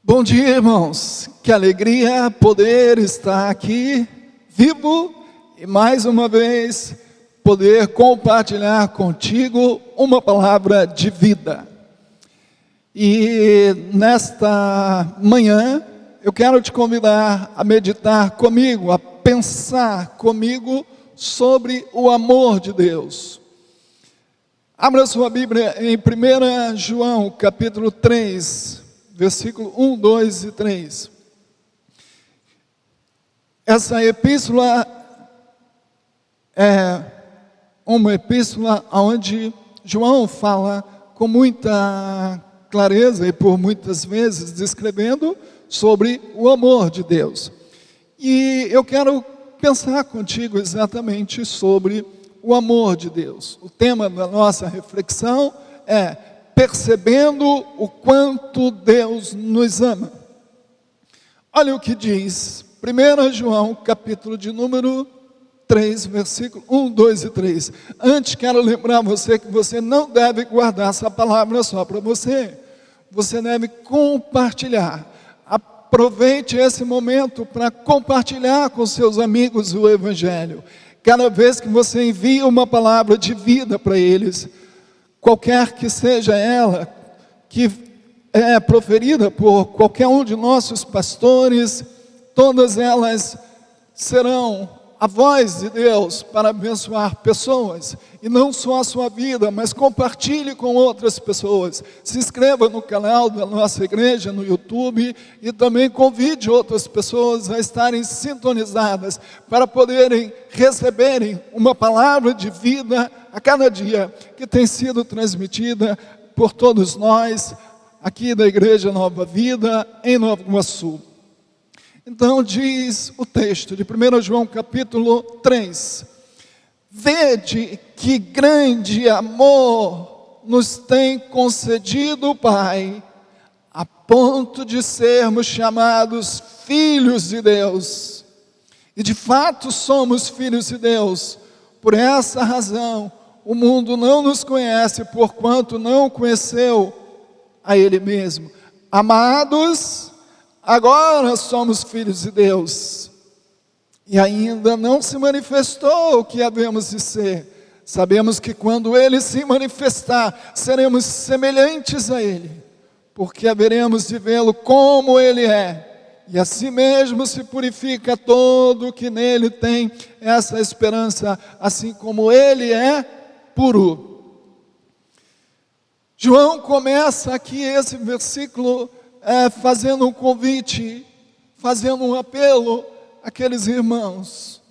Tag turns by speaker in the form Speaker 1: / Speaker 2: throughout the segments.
Speaker 1: Bom dia, irmãos. Que alegria poder estar aqui, vivo, e mais uma vez poder compartilhar contigo uma palavra de vida. E nesta manhã, eu quero te convidar a meditar comigo, a pensar comigo sobre o amor de Deus. Abra sua Bíblia em 1 João, capítulo 3, versículo 1, 2 e 3. Essa epístola é uma epístola onde João fala com muita clareza e por muitas vezes descrevendo sobre o amor de Deus. E eu quero pensar contigo exatamente sobre o amor de Deus. O tema da nossa reflexão é percebendo o quanto Deus nos ama. Olha o que diz 1 João, capítulo de número 3, versículo 1, 2 e 3. Antes quero lembrar você que você não deve guardar essa palavra só para você. Você deve compartilhar. Aproveite esse momento para compartilhar com seus amigos o Evangelho. Cada vez que você envia uma palavra de vida para eles, qualquer que seja ela, que é proferida por qualquer um de nossos pastores, todas elas serão a voz de Deus para abençoar pessoas, e não só a sua vida, mas compartilhe com outras pessoas. Se inscreva no canal da nossa igreja no YouTube e também convide outras pessoas a estarem sintonizadas para poderem receberem uma palavra de vida a cada dia que tem sido transmitida por todos nós aqui da Igreja Nova Vida em Nova Iguaçu. Então diz o texto de 1 João capítulo 3: Vede que grande amor nos tem concedido o Pai, a ponto de sermos chamados filhos de Deus. E de fato somos filhos de Deus. Por essa razão, o mundo não nos conhece, porquanto não conheceu a Ele mesmo. Amados, agora somos filhos de Deus, e ainda não se manifestou o que havemos de ser. Sabemos que quando Ele se manifestar, seremos semelhantes a Ele, porque haveremos de vê-lo como Ele é, e assim mesmo se purifica todo o que nele tem essa esperança, assim como Ele é puro. João começa aqui esse versículo fazendo um convite, fazendo um apelo àqueles irmãos.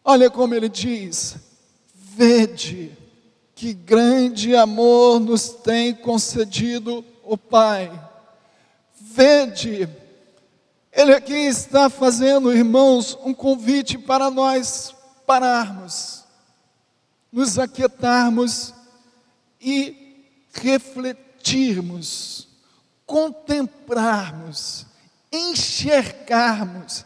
Speaker 1: Olha como ele diz: vede que grande amor nos tem concedido o Pai. Vede, ele aqui está fazendo, irmãos, um convite para nós pararmos, nos aquietarmos e refletirmos, contemplarmos, enxergarmos,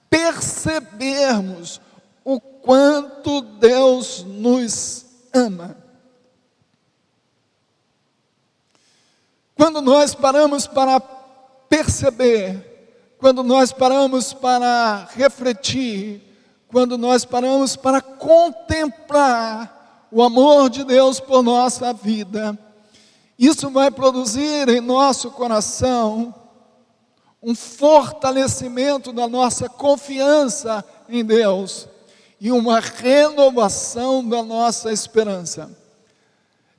Speaker 1: percebermos o quanto Deus nos ama. Quando nós paramos para perceber, quando nós paramos para refletir, quando nós paramos para contemplar o amor de Deus por nossa vida, isso vai produzir em nosso coração um fortalecimento da nossa confiança em Deus e uma renovação da nossa esperança.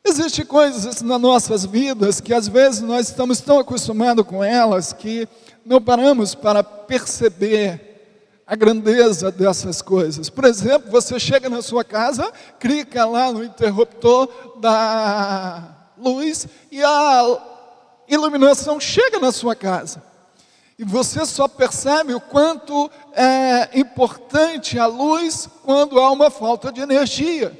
Speaker 1: Existem coisas nas nossas vidas que às vezes nós estamos tão acostumados com elas que não paramos para perceber a grandeza dessas coisas. Por exemplo, você chega na sua casa, clica lá no interruptor da luz e a iluminação chega na sua casa. E você só percebe o quanto é importante a luz quando há uma falta de energia.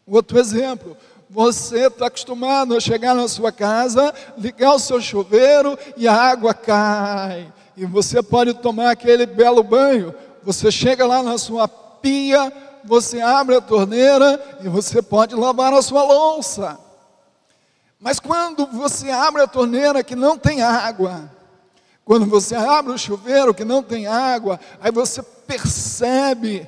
Speaker 1: Outro exemplo, você está acostumado a chegar na sua casa, ligar o seu chuveiro e a água cai. E você pode tomar aquele belo banho. Você chega lá na sua pia, você abre a torneira e você pode lavar a sua louça. Mas quando você abre a torneira que não tem água, quando você abre o chuveiro que não tem água, aí você percebe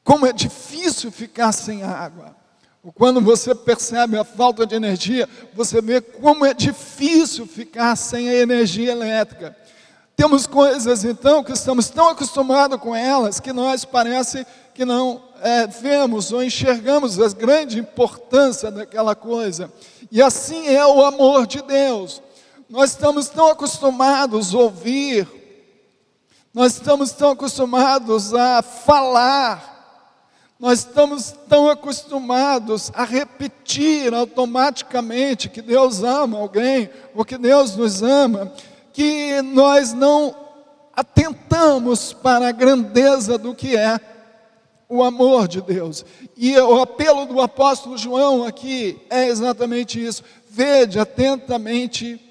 Speaker 1: como é difícil ficar sem água. Ou quando você percebe a falta de energia, você vê como é difícil ficar sem a energia elétrica. Temos coisas, então, que estamos tão acostumados com elas, que nós parece que não vemos ou enxergamos a grande importância daquela coisa. E assim é o amor de Deus. Nós estamos tão acostumados a ouvir, nós estamos tão acostumados a falar, nós estamos tão acostumados a repetir automaticamente que Deus ama alguém, ou que Deus nos ama, que nós não atentamos para a grandeza do que é o amor de Deus. E o apelo do apóstolo João aqui é exatamente isso: vede atentamente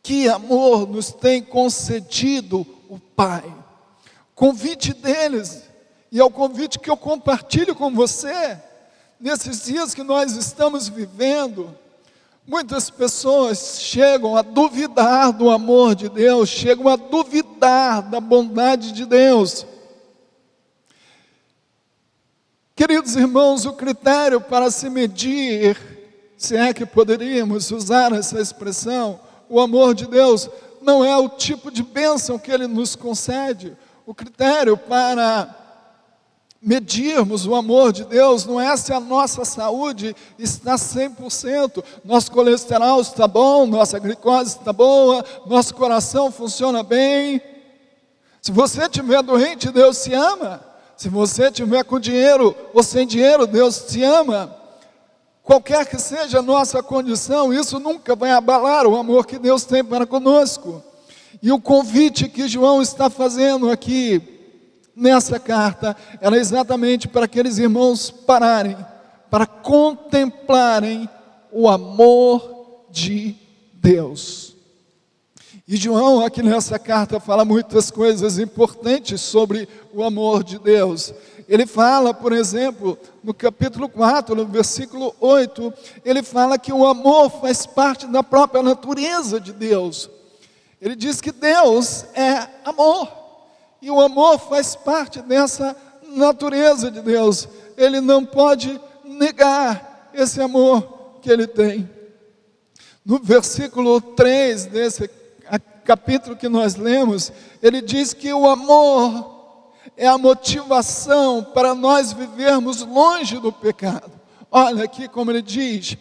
Speaker 1: que amor nos tem concedido o Pai. O convite deles, e é o convite que eu compartilho com você, nesses dias que nós estamos vivendo. Muitas pessoas chegam a duvidar do amor de Deus, chegam a duvidar da bondade de Deus. Queridos irmãos, o critério para se medir, se é que poderíamos usar essa expressão, o amor de Deus, não é o tipo de bênção que Ele nos concede. O critério para medirmos o amor de Deus não é se a nossa saúde está 100%, nosso colesterol está bom, nossa glicose está boa, nosso coração funciona bem. Se você estiver doente, Deus te ama. Se você estiver com dinheiro ou sem dinheiro, Deus te ama. Qualquer que seja a nossa condição, isso nunca vai abalar o amor que Deus tem para conosco. E o convite que João está fazendo aqui, nessa carta, era exatamente para aqueles irmãos pararem, para contemplarem o amor de Deus. E João, aqui nessa carta, fala muitas coisas importantes sobre o amor de Deus. Ele fala, por exemplo, no capítulo 4, no versículo 8, ele fala que o amor faz parte da própria natureza de Deus. Ele diz que Deus é amor, e o amor faz parte dessa natureza de Deus. Ele não pode negar esse amor que Ele tem. No versículo 3 desse capítulo que nós lemos, ele diz que o amor é a motivação para nós vivermos longe do pecado. Olha aqui como ele diz: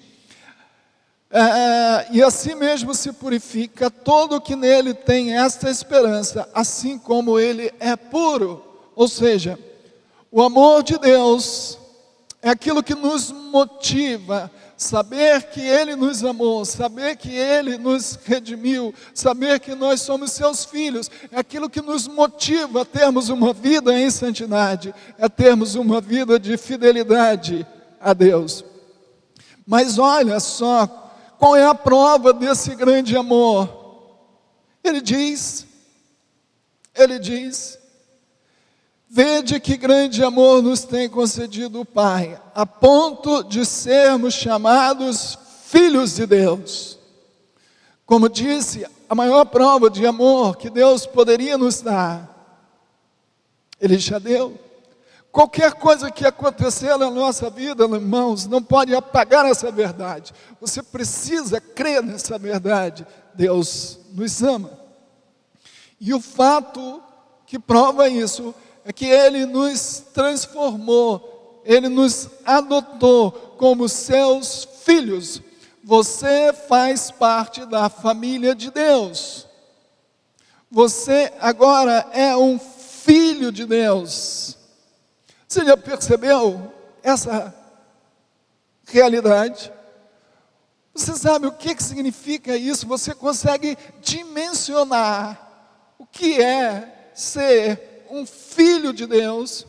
Speaker 1: e assim mesmo se purifica todo que nele tem esta esperança, assim como ele é puro. Ou seja, o amor de Deus é aquilo que nos motiva, saber que Ele nos amou, saber que Ele nos redimiu, saber que nós somos seus filhos, é aquilo que nos motiva a termos uma vida em santidade, a termos uma vida de fidelidade a Deus. Mas olha só, qual é a prova desse grande amor? Ele diz, vede que grande amor nos tem concedido o Pai, a ponto de sermos chamados filhos de Deus. Como disse, a maior prova de amor que Deus poderia nos dar, Ele já deu. Qualquer coisa que acontecer na nossa vida, irmãos, não pode apagar essa verdade. Você precisa crer nessa verdade. Deus nos ama. E o fato que prova isso é que Ele nos transformou, Ele nos adotou como seus filhos. Você faz parte da família de Deus. Você agora é um filho de Deus. Você já percebeu essa realidade? Você sabe o que significa isso? Você consegue dimensionar o que é ser um filho de Deus,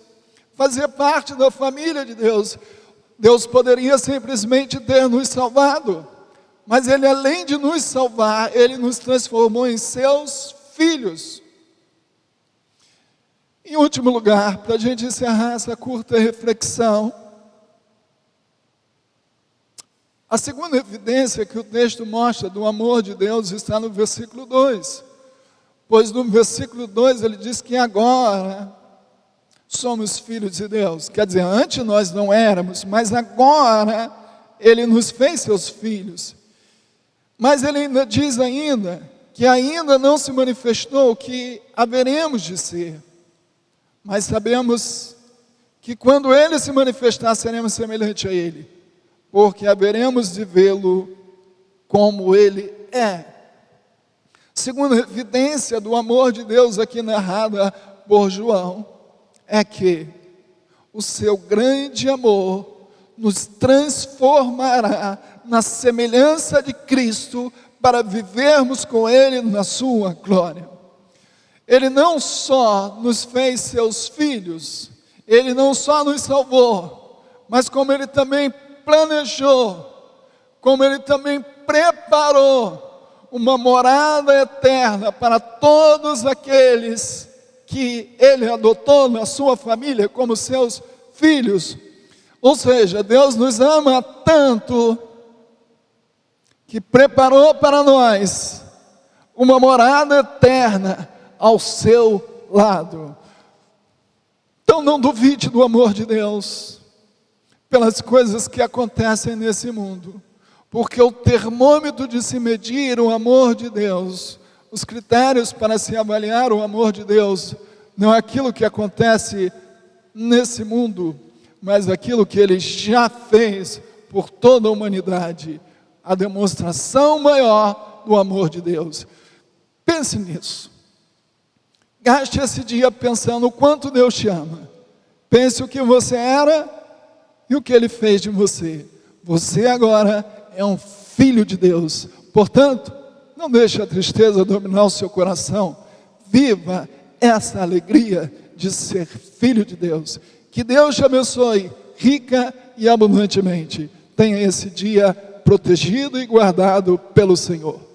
Speaker 1: fazer parte da família de Deus. Deus poderia simplesmente ter nos salvado, mas Ele, além de nos salvar, Ele nos transformou em seus filhos. Em último lugar, para a gente encerrar essa curta reflexão, A segunda evidência que o texto mostra do amor de Deus está no versículo 2. Pois no versículo 2 ele diz que agora somos filhos de Deus. Quer dizer, antes nós não éramos, mas agora Ele nos fez seus filhos. Mas Ele ainda diz que ainda não se manifestou o que haveremos de ser. Mas sabemos que quando Ele se manifestar, seremos semelhantes a Ele, porque haveremos de vê-lo como Ele é. Segunda evidência do amor de Deus aqui narrada por João, é que o seu grande amor nos transformará na semelhança de Cristo para vivermos com Ele na sua glória. Ele não só nos fez seus filhos, Ele não só nos salvou, mas como Ele também planejou, como Ele também preparou uma morada eterna para todos aqueles que Ele adotou na sua família como seus filhos. Ou seja, Deus nos ama tanto que preparou para nós uma morada eterna ao seu lado. Então não duvide do amor de Deus pelas coisas que acontecem nesse mundo, porque o termômetro de se medir o amor de Deus, os critérios para se avaliar o amor de Deus, não é aquilo que acontece nesse mundo, mas aquilo que Ele já fez por toda a humanidade, a demonstração maior do amor de Deus. Pense nisso. Gaste esse dia pensando o quanto Deus te ama. Pense o que você era e o que Ele fez de você. Você agora é um filho de Deus. Portanto, não deixe a tristeza dominar o seu coração. Viva essa alegria de ser filho de Deus. Que Deus te abençoe rica e abundantemente. Tenha esse dia protegido e guardado pelo Senhor.